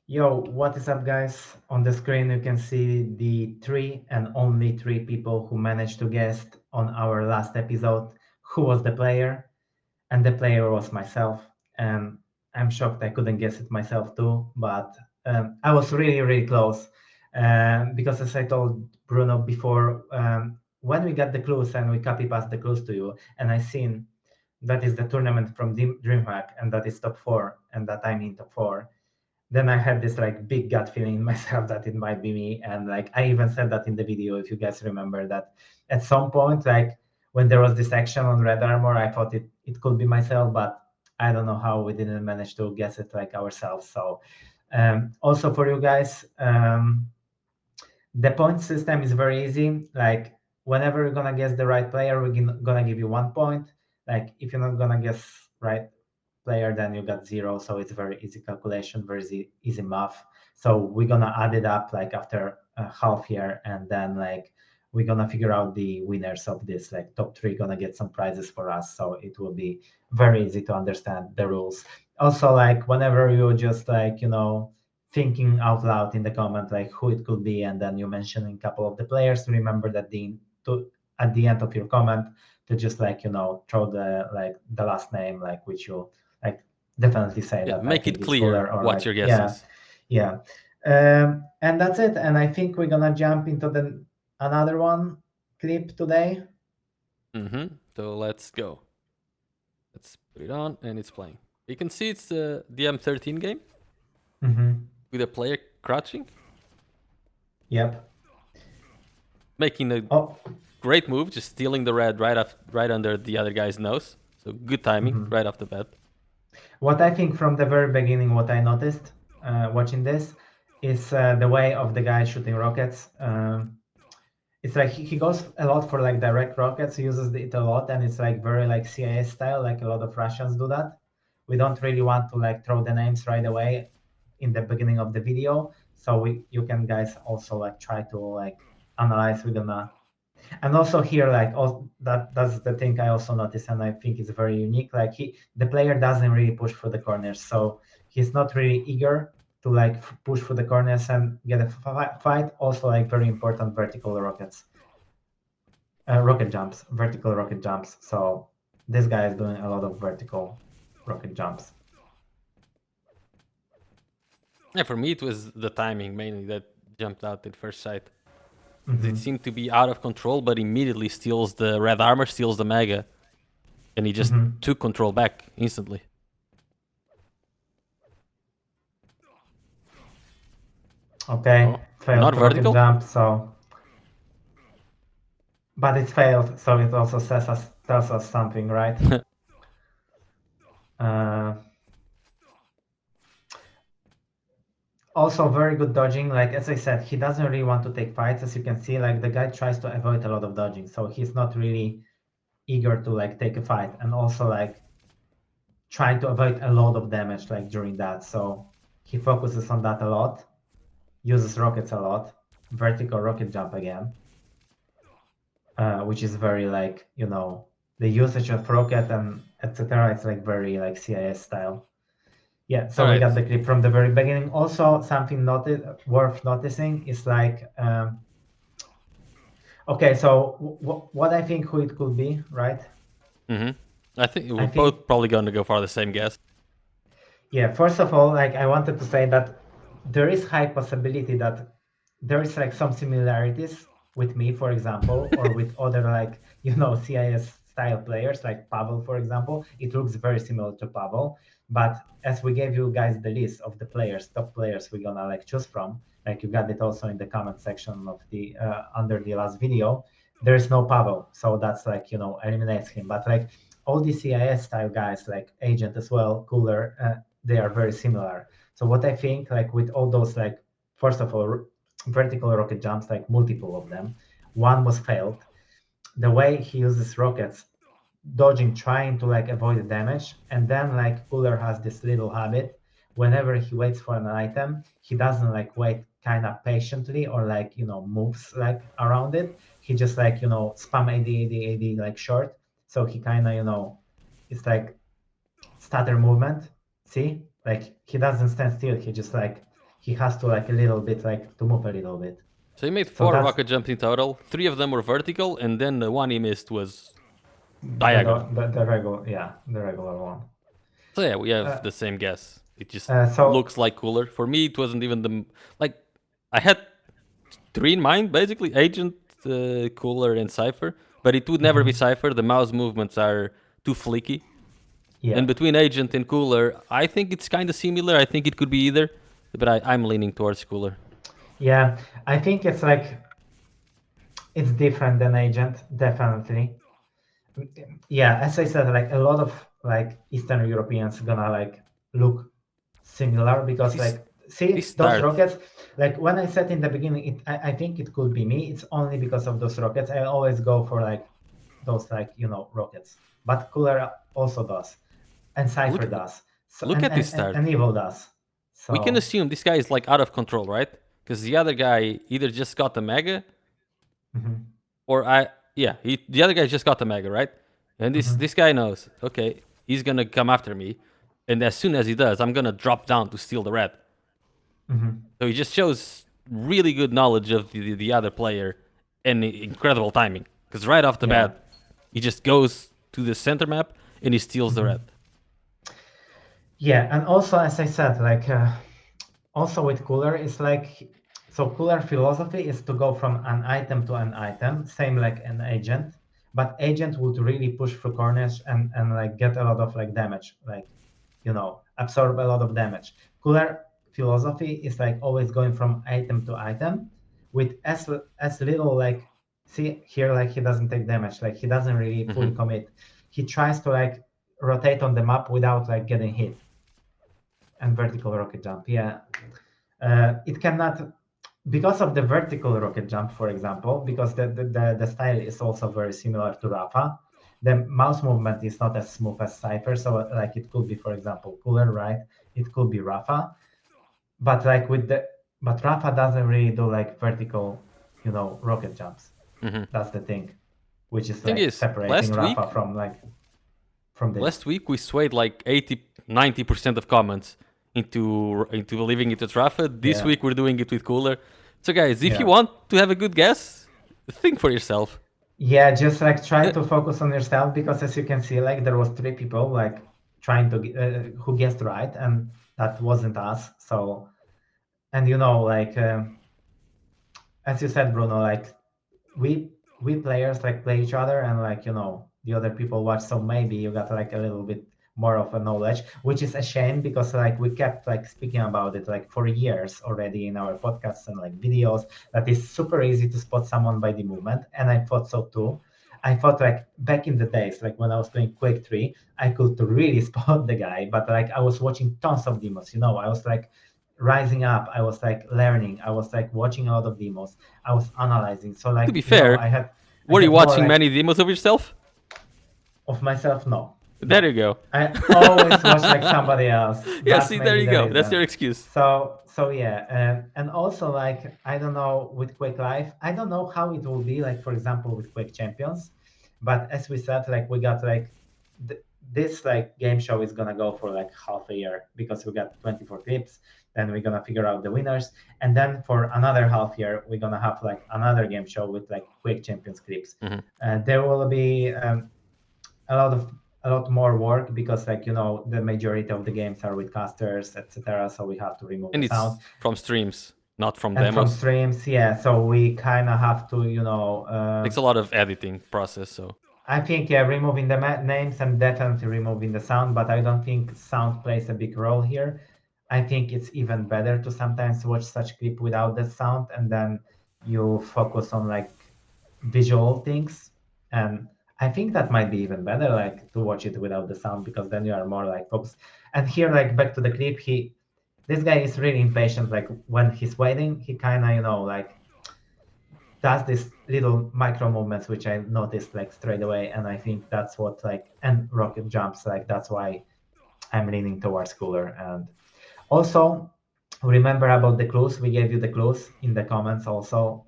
Yo, what is up, guys? On the screen, you can see the three and only three people who managed to guess on our last episode who was the player. And the player was myself. And I'm shocked I couldn't guess it myself too, but I was really, really close. Because as I told Bruno before, when we got the clues and we copy paste the clues to you, and I seen that is the tournament from DreamHack and that is top four and that I'm in top four, then I had this like big gut feeling in myself that it might be me. And like I even said that in the video, if you guys remember that at some point, like when there was this action on Red Armor, I thought it could be myself, but I don't know how we didn't manage to guess it like ourselves. So also for you guys, the point system is very easy. Like whenever you're gonna guess the right player, we're gonna give you 1 point. Like if you're not gonna guess right player, then you got 0. So it's very easy calculation, very easy math. So we're gonna add it up like after a half year, and then like we're gonna figure out the winners of this. Like top 3 gonna get some prizes for us. So it will be very easy to understand the rules. Also, like whenever you just like thinking out loud in the comment like who it could be, and then you mentioning a couple of the players, remember that at the end of your comment to just like throw the last name like which you like definitely say Yeah, that I make think it it's clear cooler or what like your guess is. yeah. And that's it. And I think we're gonna jump into the another one clip today. So let's go. Let's put it on, and it's playing. You can see it's the M13 game with a player crouching, Yep. making a Oh. great move, just stealing the red right under the other guy's nose. So good timing right off the bat. What I think from the very beginning, what I noticed watching this is the way of the guy shooting rockets. It's like he goes a lot for like direct rockets, uses it a lot, and it's like very like CIS style, like a lot of Russians do that. We don't really want to like throw the names right away in the beginning of the video, so you can guys also like try to like analyze. We're gonna and also here like that's the thing I also noticed, and I think it's very unique. Like the player doesn't really push for the corners, so he's not really eager to like push for the corners and get a fight. Also like very important vertical rockets, vertical rocket jumps. So this guy is doing a lot of vertical rocket jumps. Yeah, for me it was the timing mainly that jumped out at first sight. It seemed to be out of control, but immediately steals the red armor, steals the mega, and he just took control back instantly. Okay, failed Not rocket vertical? jump, so but it failed, so it also tells us something, right? Also very good dodging. Like as I said, he doesn't really want to take fights. As you can see, like the guy tries to avoid a lot of dodging, so he's not really eager to like take a fight, and also like trying to avoid a lot of damage like during that. So he focuses on that a lot, uses rockets a lot, vertical rocket jump again, which is very like the usage of rocket and etc. It's like very like CIS style. Yeah, so we got the clip from the very beginning. Also, something worth noticing is like, okay, so what I think who it could be, right? I think we're both probably going to go for the same guess. Yeah, first of all, like I wanted to say that there is high possibility that there is like some similarities with me, for example, or with other like CIS style players like Pavel, for example. It looks very similar to Pavel, but as we gave you guys the list of the players, top players we're gonna like choose from, like you got it also in the comment section of the under the last video. There is no Pavel, so that's like eliminates him. But like all the CIS style guys, like Agent as well, Cooler, they are very similar. So what I think, like with all those, like first of all, vertical rocket jumps, like multiple of them, one was failed. The way he uses rockets, dodging, trying to like avoid the damage, and then like Cooler has this little habit. Whenever he waits for an item, he doesn't like wait kind of patiently or like moves like around it. He just like spam AD like short. So he kind of it's like stutter movement. See, like he doesn't stand still. He just like he has to like a little bit like to move a little bit. So he made So 4 that's rocket jumps in total. 3 of them were vertical, and then the one he missed was the diagonal. the regular, yeah, the regular one. So yeah, we have the same guess. It just So looks like Cooler. For me, it wasn't even the like. I had 3 in mind basically: Agent, Cooler, and Cipher. But it would never be Cipher. The mouse movements are too flicky. yeah, And between Agent and Cooler, I think it's kind of similar. I think it could be either, but I'm leaning towards Cooler. yeah, I think it's like it's different than Agent, definitely. Yeah, as I said, like a lot of like Eastern Europeans gonna like look similar because like see This those start. rockets, like when I said in the beginning I think it could be me, it's only because of those rockets. I always go for like those like rockets, but Cooler also does, and Cypher Look, does, so look at this start. and Evil does. We can So assume this guy is like out of control, right? Because the other guy either just got the mega, or the other guy just got the mega, right? And this guy knows, okay, he's gonna come after me, and as soon as he does, I'm gonna drop down to steal the red. So he just shows really good knowledge of the other player and incredible timing. Because right off the yeah. bat, he just goes to the center map and he steals the red. Yeah, and also as I said, like also with Cooler, it's like so Cooler philosophy is to go from an item to an item, same like an agent, but agent would really push through corners and like get a lot of like damage, like absorb a lot of damage. Cooler philosophy is like always going from item to item with as little like see here like he doesn't take damage, like he doesn't really fully commit. He tries to like rotate on the map without like getting hit. And vertical rocket jump, yeah. It cannot because of the vertical rocket jump, for example, because the style is also very similar to Rafa. The mouse movement is not as smooth as Cypher, so like it could be, for example, Cooler, right? It could be Rafa, but like but Rafa doesn't really do like vertical, rocket jumps. That's the thing, which is Thing like is, separating Rafa from this. last week we swayed like 80-90% of comments into believing it was Rafa. This week we're doing it with Cooler. So guys, if you want to have a good guess, think for yourself. Yeah, just like try to focus on yourself because as you can see, like there was 3 people like trying to who guessed right, and that wasn't us. So, and like as you said, Bruno, like we players like play each other, and like the other people watch. So maybe you got like a little bit more of a knowledge, which is a shame because like we kept like speaking about it like for years already in our podcasts and like videos that is super easy to spot someone by the movement, and I thought so too. I thought like back in the days, like when I was playing Quake 3, I could really spot the guy, but like I was watching tons of demos, I was like rising up, I was like learning, I was like watching a lot of demos, I was analyzing. So like To be fair, were you watching more, like, many demos of yourself? of myself? No. There you go. I always watch like somebody else. Yeah, see, there you go. That's your excuse. So yeah, and also like I don't know with Quake Live, I don't know how it will be like for example with Quake Champions, but as we said, like we got like this like game show is gonna go for like half a year because we got 24 clips. Then we're gonna figure out the winners, and then for another half year we're gonna have like another game show with like Quake Champions clips. There will be a lot more work because like the majority of the games are with casters, etc. So we have to remove the sound from streams, not from and demos. from streams. Yeah, so we kind of have to Takes a lot of editing process. So I think removing the names and definitely removing the sound, but I don't think sound plays a big role here. I think it's even better to sometimes watch such clip without the sound, and then you focus on like visual things. And I think that might be even better, like to watch it without the sound, because then you are more like focused. And here, like back to the clip, this guy is really impatient. Like when he's waiting, he kind of like does this little micro movements, which I noticed like straight away. And I think that's what and rocket jumps, like that's why I'm leaning towards Cooler. And also remember about the clues. We gave you the clues in the comments also.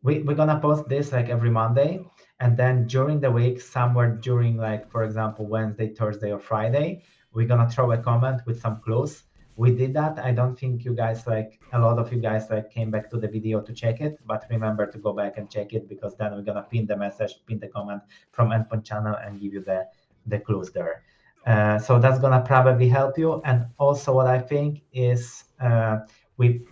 We're gonna post this like every Monday, and then during the week, somewhere during like, for example, Wednesday, Thursday, or Friday, we're gonna throw a comment with some clues we did that. I don't think you guys a lot of you guys came back to the video to check it, but remember to go back and check it, because then we're gonna pin the message, pin the comment from Endpoint channel and give you the clues there. So that's gonna probably help you. And also what I think is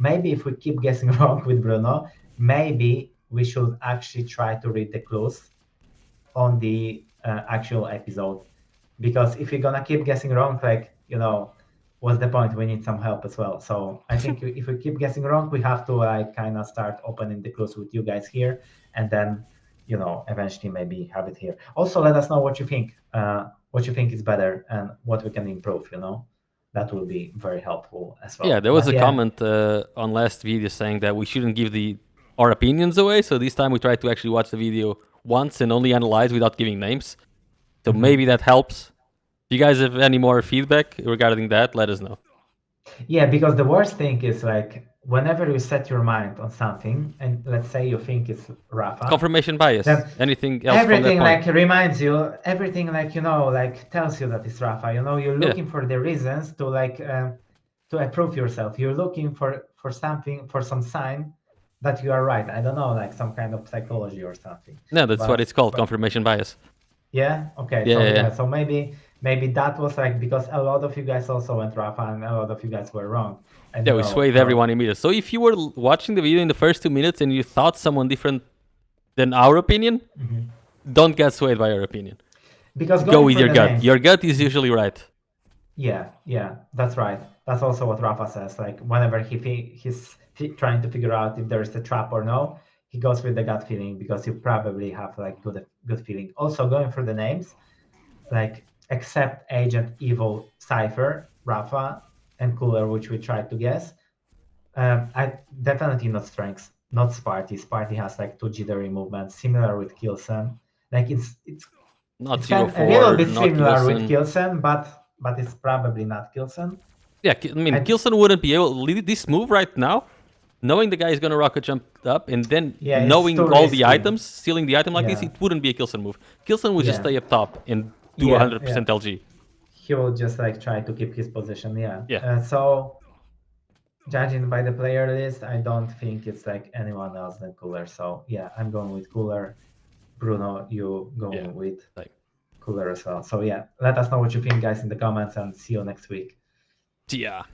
maybe if we keep guessing wrong with Bruno, maybe we should actually try to read the clues on the actual episode, because if you're gonna keep guessing wrong, what's the point? We need some help as well. So I think if we keep guessing wrong, we have to kind of start opening the clues with you guys here, and then eventually maybe have it here. Also, let us know what you think. What you think is better and what we can improve. That will be very helpful as well. Yeah, there was a comment on last video saying that we shouldn't give our opinions away. So this time we tried to actually watch the video once and only analyze without giving names. So maybe that helps. If you guys have any more feedback regarding that, let us know. Yeah, because the worst thing is whenever you set your mind on something, and let's say you think it's Rafa. Confirmation bias. Anything else everything from that point? Reminds you, everything tells you that it's Rafa. You're looking for the reasons to approve yourself. You're looking for something, for some sign that you are right. I don't know, some kind of psychology or something. No, that's what it's called, confirmation bias. Yeah. Okay. Yeah. So maybe that was because a lot of you guys also went Rafa and a lot of you guys were wrong. Yeah, we swayed everyone immediately. So if you were watching the video in the first 2 minutes and you thought someone different than our opinion, don't get swayed by our opinion. Because go with your gut. Your gut is usually right. Yeah, that's right. That's also what Rafa says. Whenever he's trying to figure out if there is a trap or no, he goes with the gut feeling, because you probably have good feeling. Also, going through the names, except Agent, Evil, Cypher, Rafa, and Cooler, which we tried to guess. I definitely not Strengths, not Sparty. Sparty has 2 jittery movements, similar with Kilson. It's not a little bit similar with Kilson, but it's probably not Kilson. Yeah, I mean, Kilson wouldn't be able to lead this move right now, knowing the guy is going to rocket jump up, and then knowing all the items, stealing the item like this, it wouldn't be a Kilson move. Kilson would just stay up top and do 100% LG. He will just try to keep his position, so, judging by the player list, I don't think it's anyone else than Cooler. So yeah, I'm going with Cooler. Bruno, you going with Cooler as well. So yeah, let us know what you think, guys, in the comments, and see you next week. Yeah.